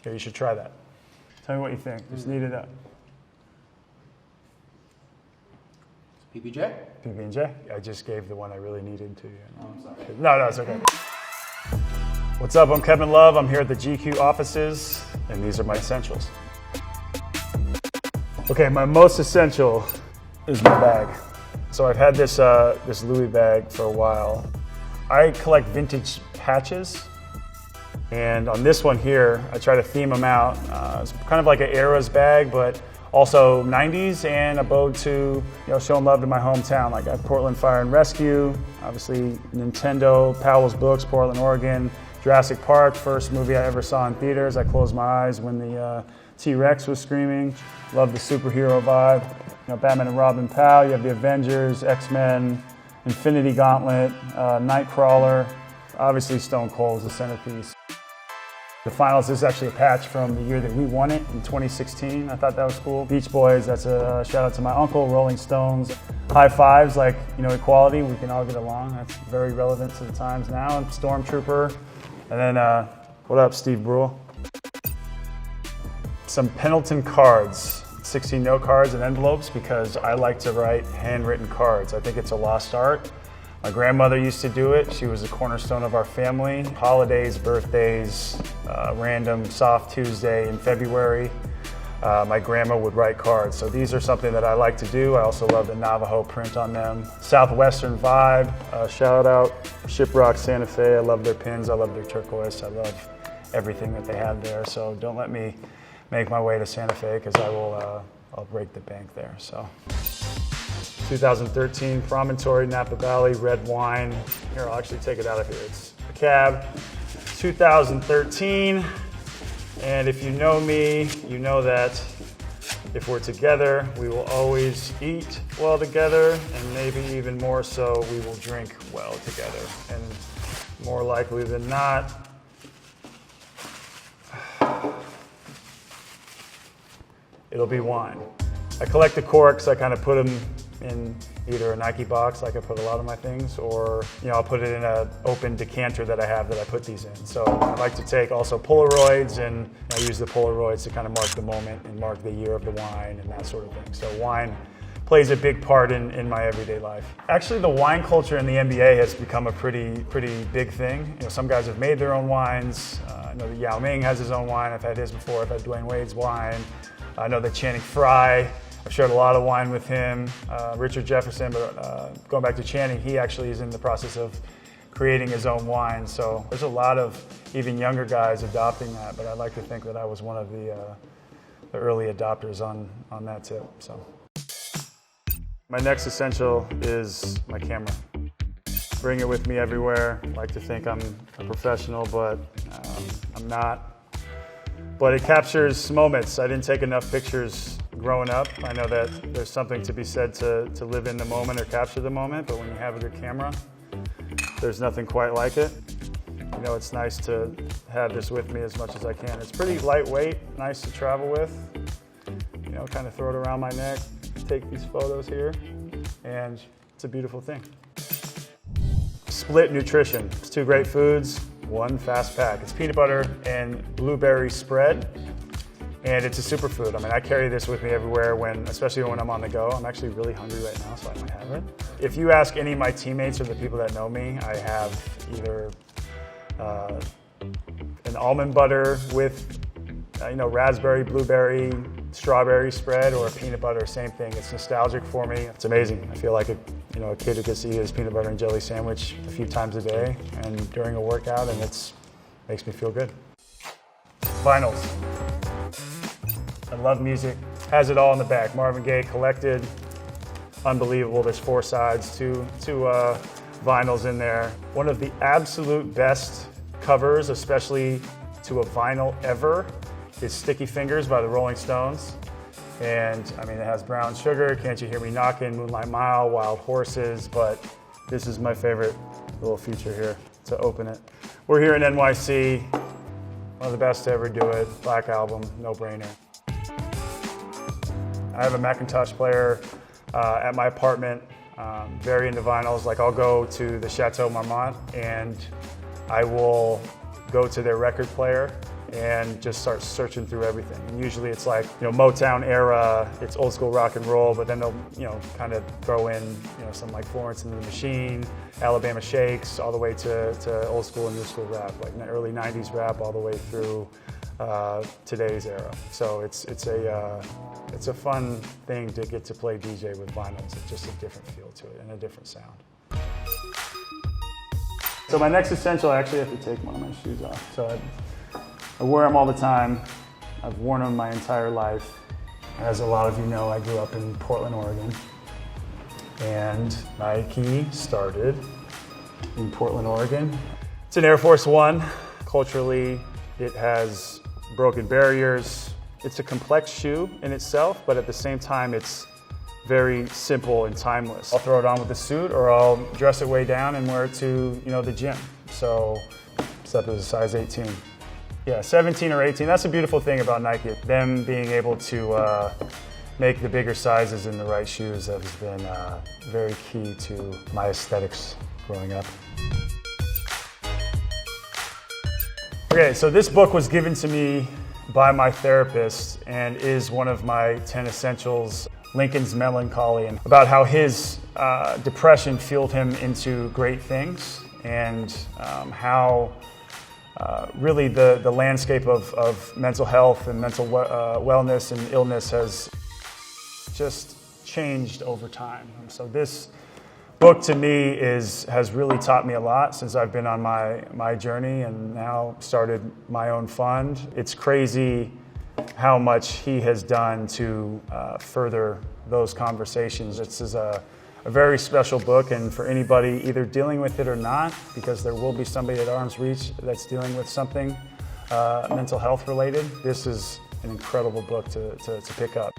Here, you should try that. Tell me what you think. Just knead it up. PB&J? PB&J? I just gave the one I really needed to you. Oh, I'm sorry. No, it's okay. What's up? I'm Kevin Love. I'm here at the GQ offices, and these are my essentials. Okay, my most essential is my bag. So I've had this Louis bag for a while. I collect vintage patches, and on this one here, I try to theme them out. It's kind of like an eras bag, but also 90s, and a ode to showing love to my hometown. Like I have Portland Fire and Rescue, obviously Nintendo, Powell's Books, Portland, Oregon, Jurassic Park, first movie I ever saw in theaters. I closed my eyes when the T-Rex was screaming. Love the superhero vibe. Batman and Robin Powell, you have the Avengers, X-Men, Infinity Gauntlet, Nightcrawler. Obviously Stone Cold is the centerpiece. The finals is actually a patch from the year that we won it in 2016. I thought that was cool. Beach Boys, that's a shout out to my uncle. Rolling Stones, high fives, like equality, we can all get along. That's very relevant to the times now. And Stormtrooper, and then what up, Steve Brule? Some Pendleton cards. 16 note cards and envelopes, because I like to write handwritten cards. I think it's a lost art. My grandmother used to do it. She was a cornerstone of our family. Holidays, birthdays, random soft Tuesday in February, my grandma would write cards. So these are something that I like to do. I also love the Navajo print on them. Southwestern vibe, shout out Shiprock Santa Fe. I love their pins, I love their turquoise. I love everything that they have there. So don't let me make my way to Santa Fe, because I'll break the bank there. So 2013 Promontory Napa Valley red wine. Here, I'll actually take it out of here. It's a cab. 2013. And if you know me, you know that if we're together, we will always eat well together, and maybe even more so, we will drink well together. And more likely than not, it'll be wine. I collect the corks. I kind of put them in either a Nike box, like I put a lot of my things, or I'll put it in an open decanter that I have that I put these in. So I like to take also Polaroids, and I use the Polaroids to kind of mark the moment and mark the year of the wine and that sort of thing. So wine plays a big part in my everyday life. Actually, the wine culture in the NBA has become a pretty big thing. Some guys have made their own wines. I know that Yao Ming has his own wine. I've had his before. I've had Dwayne Wade's wine. I know that Channing Frye, I've shared a lot of wine with him. Richard Jefferson, but going back to Channing, he actually is in the process of creating his own wine. So there's a lot of even younger guys adopting that, but I'd like to think that I was one of the early adopters on that tip. So my next essential is my camera. Bring it with me everywhere. I like to think I'm a professional, but I'm not. But it captures moments. I didn't take enough pictures growing up. I know that there's something to be said to live in the moment or capture the moment, but when you have a good camera, there's nothing quite like it. It's nice to have this with me as much as I can. It's pretty lightweight, nice to travel with. Kind of throw it around my neck, take these photos here, and it's a beautiful thing. Split nutrition. It's two great foods, one fast pack. It's peanut butter and blueberry spread, and it's a superfood. I mean, I carry this with me everywhere, especially when I'm on the go. I'm actually really hungry right now, so I might have it. If you ask any of my teammates or the people that know me, I have either an almond butter with raspberry, blueberry, strawberry spread, or a peanut butter, same thing. It's nostalgic for me. It's amazing. I feel like a kid who gets to eat his peanut butter and jelly sandwich a few times a day and during a workout, and makes me feel good. Vinyls. I love music. Has it all in the back. Marvin Gaye Collected. Unbelievable. There's 4 sides, two vinyls in there. One of the absolute best covers, especially to a vinyl ever, is Sticky Fingers by the Rolling Stones. And I mean, it has Brown Sugar, Can't You Hear Me Knockin', Moonlight Mile, Wild Horses, but this is my favorite little feature here to open it. We're here in NYC, one of the best to ever do it. Black Album, no brainer. I have a Macintosh player at my apartment, very into vinyls. Like I'll go to the Chateau Marmont and I will go to their record player and just start searching through everything. And usually it's like, Motown era, it's old school rock and roll, but then they'll, kind of throw in, some like Florence and the Machine, Alabama Shakes, all the way to old school and new school rap, like early 90s rap all the way through today's era. So it's a fun thing to get to play DJ with vinyls. It's just a different feel to it and a different sound. So my next essential, I actually have to take one of my shoes off. So I wear them all the time. I've worn them my entire life. As a lot of you know, I grew up in Portland, Oregon. And Nike started in Portland, Oregon. It's an Air Force One. Culturally, it has broken barriers. It's a complex shoe in itself, but at the same time, it's very simple and timeless. I'll throw it on with a suit, or I'll dress it way down and wear it to, the gym. So, except it was a size 18. Yeah, 17 or 18. That's the beautiful thing about Nike. Them being able to make the bigger sizes in the right shoes has been very key to my aesthetics growing up. Okay, so this book was given to me by my therapist and is one of my 10 essentials. Lincoln's Melancholy, and about how his depression fueled him into great things, and how really the landscape of mental health and mental wellness and illness has just changed over time. So this book to me has really taught me a lot since I've been on my journey and now started my own fund. It's crazy how much he has done to further those conversations. This is a very special book, and for anybody either dealing with it or not, because there will be somebody at arm's reach that's dealing with something mental health related, this is an incredible book to pick up.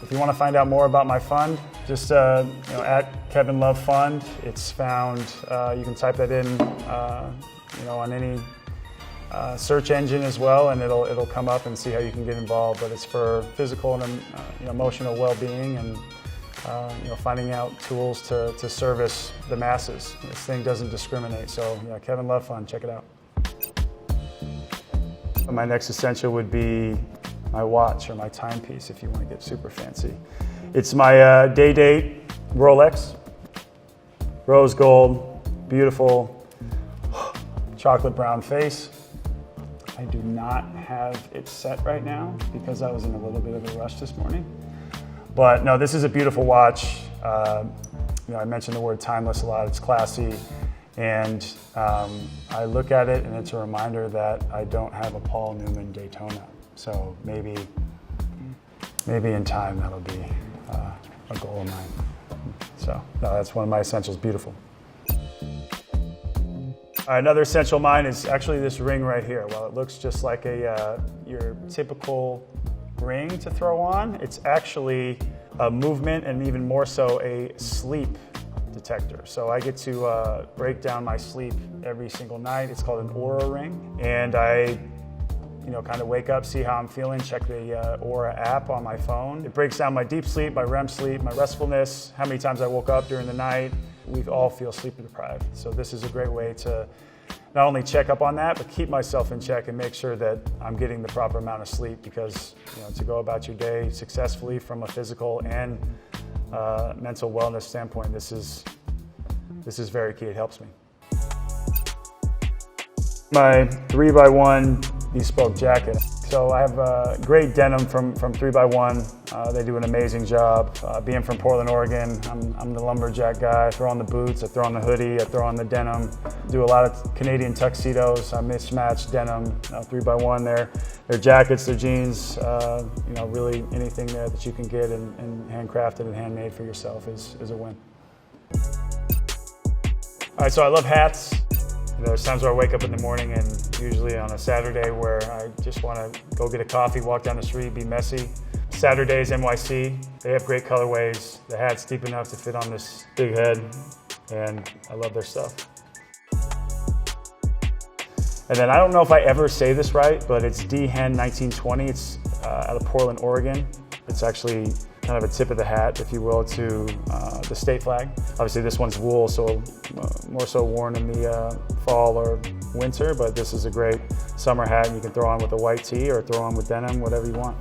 If you want to find out more about my fund, just at Kevin Love Fund. It's found, you can type that in on any search engine as well, and it'll come up and see how you can get involved. But it's for physical and emotional well-being, and finding out tools to service the masses. This thing doesn't discriminate. So Kevin Love Fund, check it out. My next essential would be my watch or my timepiece, if you want to get super fancy. It's my day date Rolex, rose gold, beautiful, chocolate brown face. I do not have it set right now because I was in a little bit of a rush this morning. But no, this is a beautiful watch. I mentioned the word timeless a lot. It's classy. And I look at it and it's a reminder that I don't have a Paul Newman Daytona. So maybe in time that'll be a goal of mine. So no, that's one of my essentials, beautiful. Another essential of mine is actually this ring right here. While it looks just like your typical ring to throw on, it's actually a movement and even more so a sleep detector. So I get to break down my sleep every single night. It's called an Aura ring. And I kind of wake up, see how I'm feeling, check the Aura app on my phone. It breaks down my deep sleep, my REM sleep, my restfulness, how many times I woke up during the night. We all feel sleep deprived. So this is a great way to not only check up on that, but keep myself in check and make sure that I'm getting the proper amount of sleep, because to go about your day successfully from a physical and mental wellness standpoint, this is very key. It helps me. My 3x1 bespoke jacket. So I have great denim from 3x1. They do an amazing job. Being from Portland, Oregon, I'm the lumberjack guy. I throw on the boots, I throw on the hoodie, I throw on the denim. Do a lot of Canadian tuxedos, mismatched denim, 3x1. Their jackets, their jeans, really anything there that you can get and handcrafted and handmade for yourself is a win. All right, so I love hats. There's times where I wake up in the morning, and usually on a Saturday where I just want to go get a coffee, walk down the street, be messy. Saturdays NYC, they have great colorways. The hat's deep enough to fit on this big head, and I love their stuff. And then I don't know if I ever say this right, but it's D-Hen 1920. It's out of Portland, Oregon. It's actually kind of a tip of the hat, if you will, to the state flag. Obviously this one's wool, so more so worn in the fall or winter, but this is a great summer hat you can throw on with a white tee or throw on with denim, whatever you want.